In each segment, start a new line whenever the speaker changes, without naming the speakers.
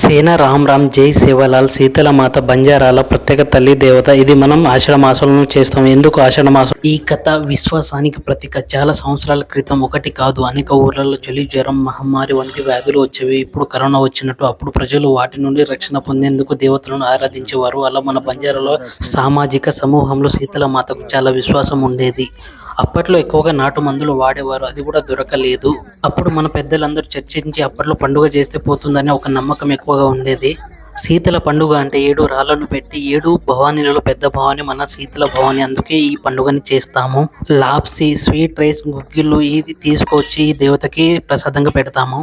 సేన రామ్ రామ్ జై సేవలాల్ శీతల మాత బంజారాల ప్రత్యేక తల్లి దేవత. ఇది మనం ఆషాఢ మాసంలో చేస్తాం. ఎందుకు ఆషాఢ మాసం? ఈ కథ విశ్వాసానికి ప్రతీక. చాలా సంవత్సరాల క్రితం ఒకటి కాదు అనేక ఊర్లలో చలి, జ్వరం, మహమ్మారి వంటి వ్యాధులు వచ్చేవి. ఇప్పుడు కరోనా వచ్చినట్టు అప్పుడు ప్రజలు వాటి నుండి రక్షణ పొందేందుకు దేవతలను ఆరాధించేవారు. అలా మన బంజారాలో సామాజిక సమూహంలో శీతల మాతకు చాలా విశ్వాసం ఉండేది. అప్పట్లో ఎక్కువగా నాటు మందులు వాడేవారు, అది కూడా దొరకలేదు. అప్పుడు మన పెద్దలందరూ చర్చించి అప్పట్లో పండుగ చేస్తే పోతుందని ఒక నమ్మకం ఎక్కువగా ఉండేది. శీతల పండుగ అంటే 7 రాళ్లను పెట్టి 7 భవానీలలో పెద్ద భవాని మన శీతల భవాని. అందుకే ఈ పండుగని చేస్తాము. లాప్సీ, స్వీట్ రైస్, గుగ్గిళ్ళు ఇది తీసుకొచ్చి దేవతకి ప్రసాదంగా పెడతాము.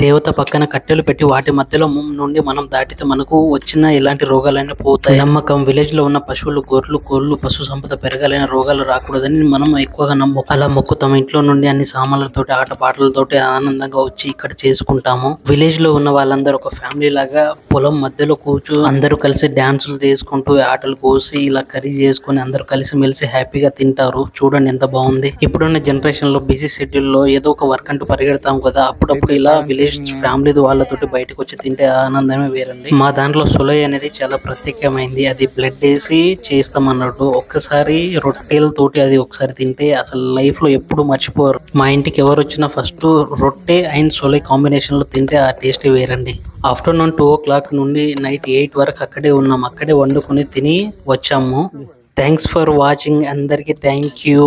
దేవత పక్కన కట్టెలు పెట్టి వాటి మధ్యలో నుండి మనం దాటితే మనకు వచ్చిన ఎలాంటి రోగాలైనా పోతాయి. నమ్మకం. విలేజ్ లో ఉన్న పశువులు, గొర్రెలు, కోళ్లు, పశు సంపద పెరగాలైన రోగాలు రాకూడదని మనం ఎక్కువగా అలా మొక్కుతాం. ఇంట్లో నుండి అన్ని సామాన్లతోటి, ఆట పాటలతోటి ఆనందంగా వచ్చి ఇక్కడ చేసుకుంటాము. విలేజ్ లో ఉన్న వాళ్ళందరూ ఒక ఫ్యామిలీ లాగా పొలం మధ్యలో అందరూ కలిసి డాన్సులు చేసుకుంటూ ఆటలు కోసి ఇలా కర్రీ చేసుకుని అందరూ కలిసి మెలిసి హ్యాపీగా తింటారు. చూడండి ఎంత బాగుంది. ఇప్పుడున్న జనరేషన్ లో బిజీ షెడ్యూల్ లో ఏదో ఒక వర్క్ అంటూ పరిగెడతాం కదా, అప్పుడప్పుడు ఇలా విలేజ్ ఫ్యామిలీ వాళ్ళతోటి బయటకు వచ్చి తింటే ఆనందమే వేరండి. మా దాంట్లో సులై అనేది చాలా ప్రత్యేకమైంది. అది బ్లడ్ వేసి చేస్తాం అన్నట్టు. ఒక్కసారి రొట్టెలతోటి అది ఒకసారి తింటే అసలు లైఫ్ లో ఎప్పుడు మర్చిపోరు. మా ఇంటికి ఎవరు వచ్చినా ఫస్ట్ రొట్టె అండ్ సులై కాంబినేషన్ లో తింటే ఆ టేస్ట్ వేరండి. ఆఫ్టర్నూన్ 2 o'clock నుండి నైట్ 8 వరకు అక్కడే ఉన్నాం. అక్కడే వండుకొని తిని వచ్చాము. Thanks for watching. అందరికీ థ్యాంక్ యూ.